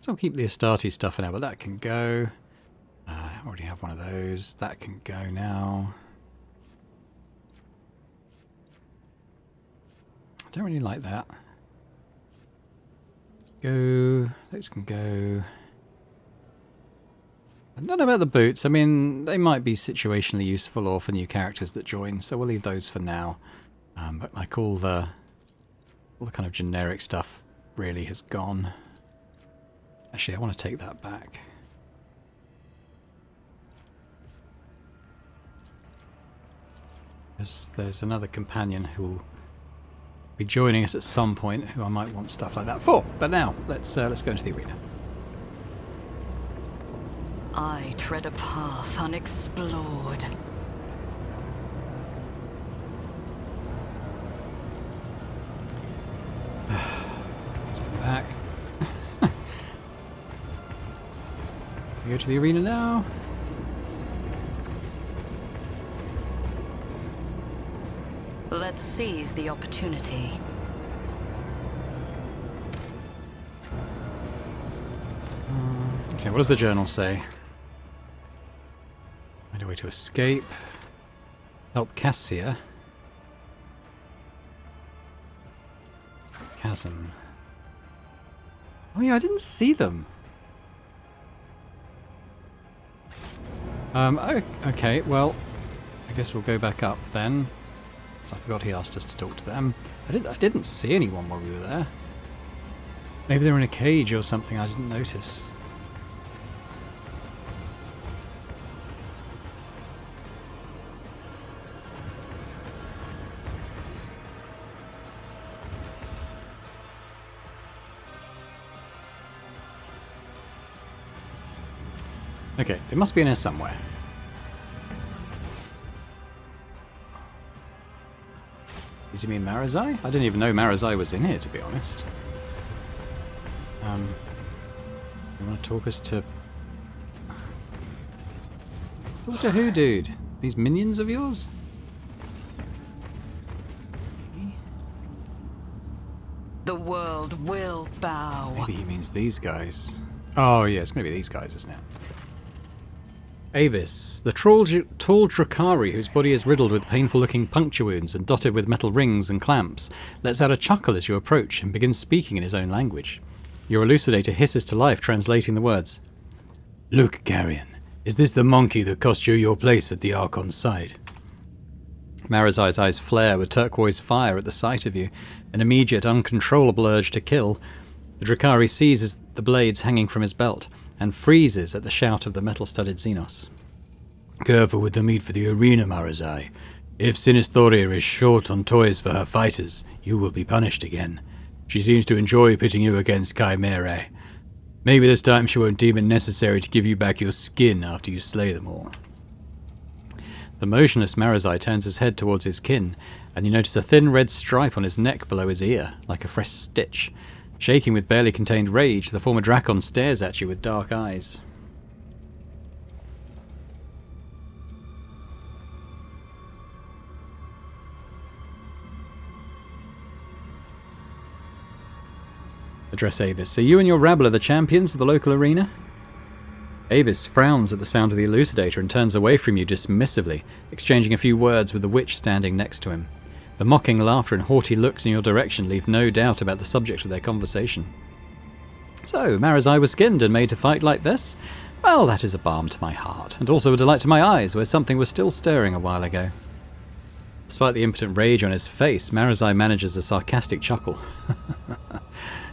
I'll keep the Astarte stuff for now, but that can go. I already have one of those. That can go now. I don't really like that. Go. Those can go. I don't know about the boots. I mean, they might be situationally useful or for new characters that join, so we'll leave those for now. But like all the kind of generic stuff really has gone. Actually, I want to take that back. There's another companion who'll be joining us at some point who I might want stuff like that for. But now, let's go into the arena. I tread a path unexplored. Let's go back. We go to the arena now. Let's seize the opportunity. Okay, what does the journal say? Find a way to escape. Help Cassia. Chasm. Oh yeah, I didn't see them. Okay, well, I guess we'll go back up then. I forgot he asked us to talk to them. I didn't see anyone while we were there. Maybe they're in a cage or something I didn't notice. Okay, they must be in here somewhere. Does he mean Marazai? I didn't even know Marazai was in here, to be honest. You want to talk us to... Talk to who, dude? These minions of yours? The world will bow. Maybe he means these guys. Oh yeah, it's going to be these guys, isn't it? Avis, the tall Drakari, whose body is riddled with painful-looking puncture wounds and dotted with metal rings and clamps, lets out a chuckle as you approach and begins speaking in his own language. Your elucidator hisses to life, translating the words. Look, Carrion, is this the monkey that cost you your place at the Archon's side? Marazai's eyes flare with turquoise fire at the sight of you, an immediate, uncontrollable urge to kill. The Drakari seizes the blades hanging from his belt and freezes at the shout of the metal-studded Xenos. Careful with the meat for the arena, Marazai. If Sinistoria is short on toys for her fighters, you will be punished again. She seems to enjoy pitting you against Chimerae. Maybe this time she won't deem it necessary to give you back your skin after you slay them all. The motionless Marazai turns his head towards his kin, and you notice a thin red stripe on his neck below his ear, like a fresh stitch. Shaking with barely contained rage, the former Drakon stares at you with dark eyes. Address Avis. Are you and your rabble the champions of the local arena? Avis frowns at the sound of the elucidator and turns away from you dismissively, exchanging a few words with the witch standing next to him. The mocking laughter and haughty looks in your direction leave no doubt about the subject of their conversation. So, Marazai was skinned and made to fight like this? Well, that is a balm to my heart, and also a delight to my eyes, where something was still stirring a while ago. Despite the impotent rage on his face, Marazai manages a sarcastic chuckle.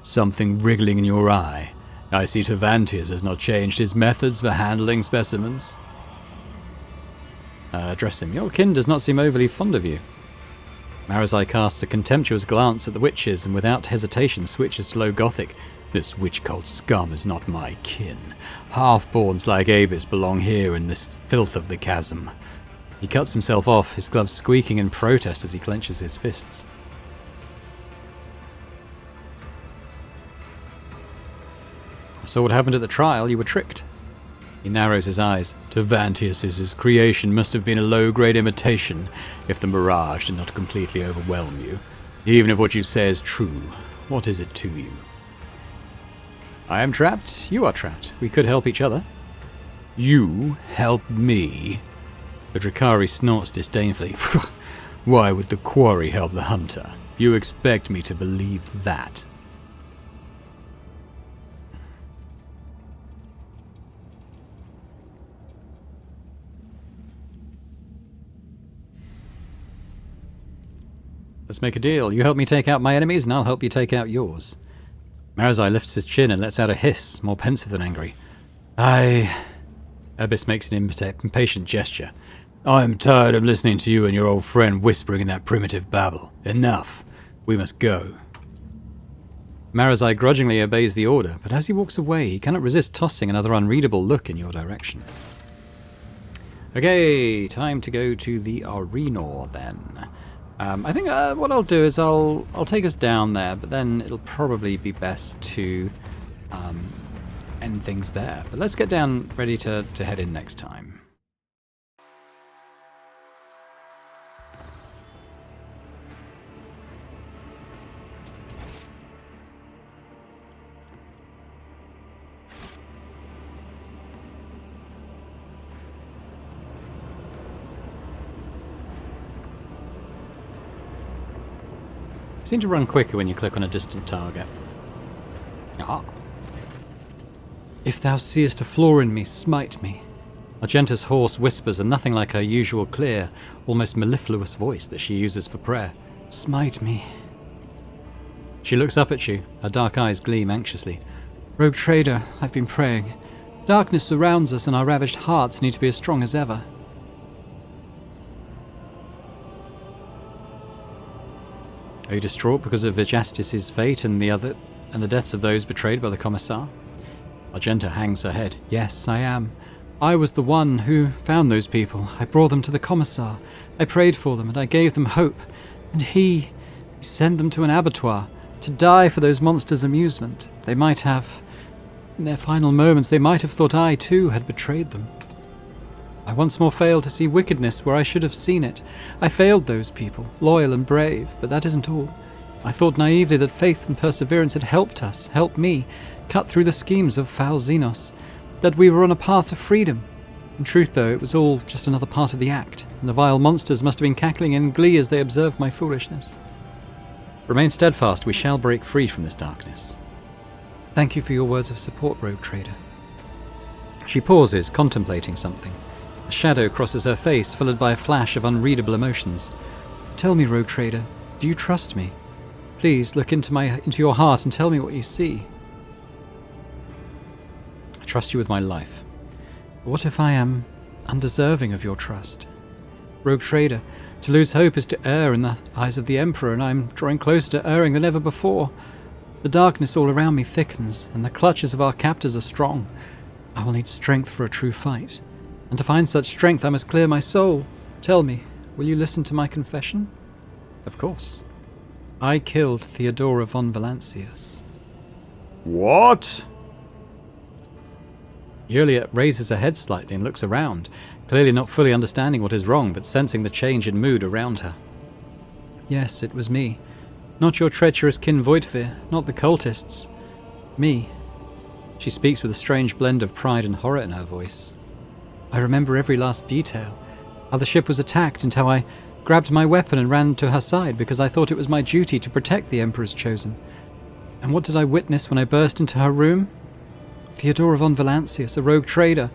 Something wriggling in your eye. I see Tervantius has not changed his methods for handling specimens. Address him. Your kin does not seem overly fond of you. Marazai casts a contemptuous glance at the witches and without hesitation switches to Low Gothic. This witch-cult scum is not my kin. Half-borns like Avis belong here in this filth of the chasm. He cuts himself off, his gloves squeaking in protest as he clenches his fists. I saw what happened at the trial. You were tricked. He narrows his eyes. Tervantius' creation must have been a low-grade imitation, if the mirage did not completely overwhelm you. Even if what you say is true, what is it to you? I am trapped. You are trapped. We could help each other. You help me? The Drakari snorts disdainfully. Why would the quarry help the hunter? You expect me to believe that? Let's make a deal. You help me take out my enemies, and I'll help you take out yours. Marazai lifts his chin and lets out a hiss, more pensive than angry. Abyss makes an impatient gesture. I'm tired of listening to you and your old friend whispering in that primitive babble. Enough. We must go. Marazai grudgingly obeys the order, but as he walks away, he cannot resist tossing another unreadable look in your direction. Okay, time to go to the arena then. I think what I'll do is I'll take us down there, but then it'll probably be best to end things there. But let's get down ready to head in next time. Seem to run quicker when you click on a distant target. Ah. If thou seest a flaw in me, smite me. Argenta's hoarse whispers are nothing like her usual clear, almost mellifluous voice that she uses for prayer. Smite me. She looks up at you, her dark eyes gleam anxiously. Rogue trader, I've been praying. Darkness surrounds us and our ravished hearts need to be as strong as ever. Are you distraught because of Vigastis's fate and the deaths of those betrayed by the Commissar? Argenta hangs her head. Yes, I am. I was the one who found those people. I brought them to the Commissar. I prayed for them and I gave them hope. And he sent them to an abattoir to die for those monsters' amusement. They might have, in their final moments, they might have thought I too had betrayed them. I once more failed to see wickedness where I should have seen it. I failed those people, loyal and brave, but that isn't all. I thought naively that faith and perseverance had helped us, helped me, cut through the schemes of foul Xenos, that we were on a path to freedom. In truth, though, it was all just another part of the act, and the vile monsters must have been cackling in glee as they observed my foolishness. Remain steadfast, we shall break free from this darkness. Thank you for your words of support, Rogue Trader. She pauses, contemplating something. A shadow crosses her face, followed by a flash of unreadable emotions. Tell me, Rogue Trader, do you trust me? Please look into your heart and tell me what you see. I trust you with my life. But what if I am undeserving of your trust? Rogue Trader, to lose hope is to err in the eyes of the Emperor, and I am drawing closer to erring than ever before. The darkness all around me thickens, and the clutches of our captors are strong. I will need strength for a true fight. And to find such strength, I must clear my soul. Tell me, will you listen to my confession? Of course. I killed Theodora von Valancius. What? Juliet raises her head slightly and looks around, clearly not fully understanding what is wrong, but sensing the change in mood around her. Yes, it was me. Not your treacherous kin Voidfear, not the cultists. Me. She speaks with a strange blend of pride and horror in her voice. I remember every last detail. How the ship was attacked and how I grabbed my weapon and ran to her side because I thought it was my duty to protect the Emperor's Chosen. And what did I witness when I burst into her room? Theodora von Valancius, a rogue trader,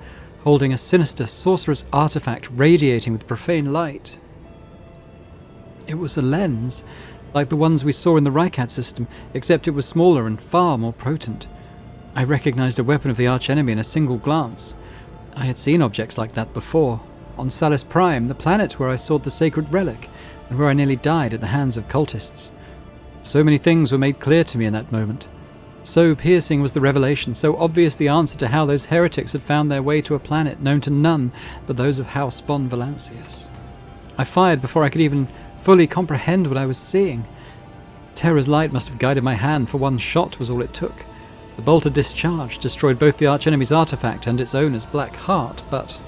holding a sinister sorcerous artifact radiating with profane light. It was a lens, like the ones we saw in the Rycat system, except it was smaller and far more potent. I recognized a weapon of the archenemy in a single glance. I had seen objects like that before, on Salus Prime, the planet where I sought the sacred relic, and where I nearly died at the hands of cultists. So many things were made clear to me in that moment. So piercing was the revelation, so obvious the answer to how those heretics had found their way to a planet known to none but those of House von Valancius. I fired before I could even fully comprehend what I was seeing. Terror's light must have guided my hand, for one shot was all it took. The bolt had discharged, destroyed both the archenemy's artifact and its owner's black heart, but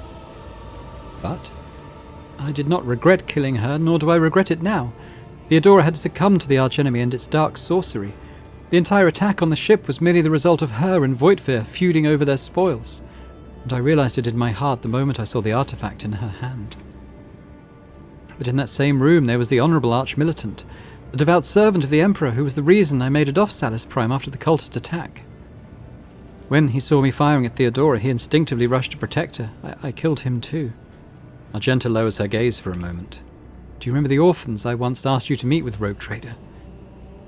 I did not regret killing her, nor do I regret it now. Theodora had succumbed to the archenemy and its dark sorcery. The entire attack on the ship was merely the result of her and Voidfear feuding over their spoils, and I realized it in my heart the moment I saw the artifact in her hand. But in that same room there was the honourable arch-militant, the devout servant of the Emperor who was the reason I made it off Salus Prime after the cultist attack. When he saw me firing at Theodora, he instinctively rushed to protect her. I killed him too. Argenta lowers her gaze for a moment. Do you remember the orphans I once asked you to meet with, Rogue Trader?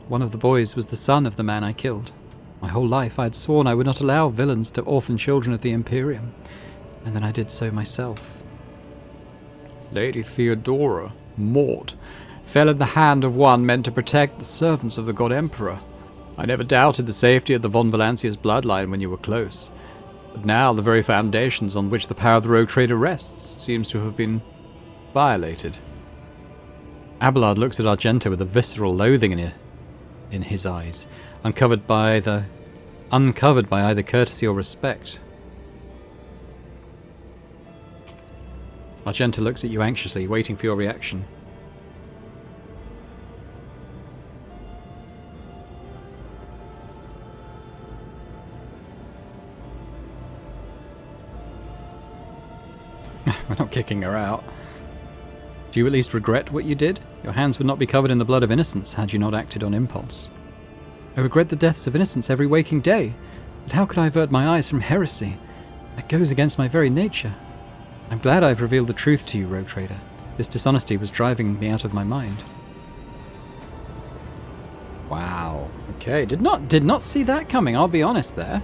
One of the boys was the son of the man I killed. My whole life I had sworn I would not allow villains to orphan children of the Imperium, and then I did so myself. Lady Theodora, Mort, fell in the hand of one meant to protect the servants of the God Emperor. I never doubted the safety of the von Valancius bloodline when you were close. But now the very foundations on which the power of the Rogue Trader rests seems to have been violated. Abelard looks at Argenta with a visceral loathing in his eyes, uncovered by either courtesy or respect. Argenta looks at you anxiously, waiting for your reaction. We're not kicking her out. Do you at least regret what you did? Your hands would not be covered in the blood of innocents had you not acted on impulse. I regret the deaths of innocents every waking day, but how could I avert my eyes from heresy? That goes against my very nature. I'm glad I've revealed the truth to you, Rogue Trader. This dishonesty was driving me out of my mind. Wow. Okay, did not see that coming, I'll be honest there.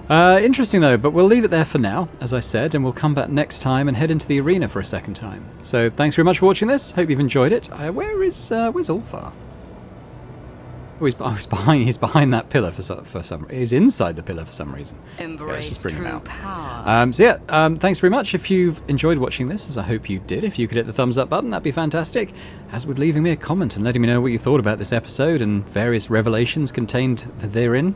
Interesting though, but we'll leave it there for now, as I said, and we'll come back next time and head into the arena for a second time. So thanks very much for watching this. Hope you've enjoyed it. Where's Ulfar? Oh, he's behind that pillar for some. He's inside the pillar for some reason. Embrace true power. Thanks very much. If you've enjoyed watching this, as I hope you did, if you could hit the thumbs up button, that'd be fantastic. As with leaving me a comment and letting me know what you thought about this episode and various revelations contained therein.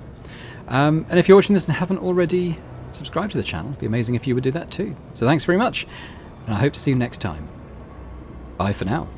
And if you're watching this and haven't already subscribed to the channel, it'd be amazing if you would do that too. So thanks very much, and I hope to see you next time. Bye for now.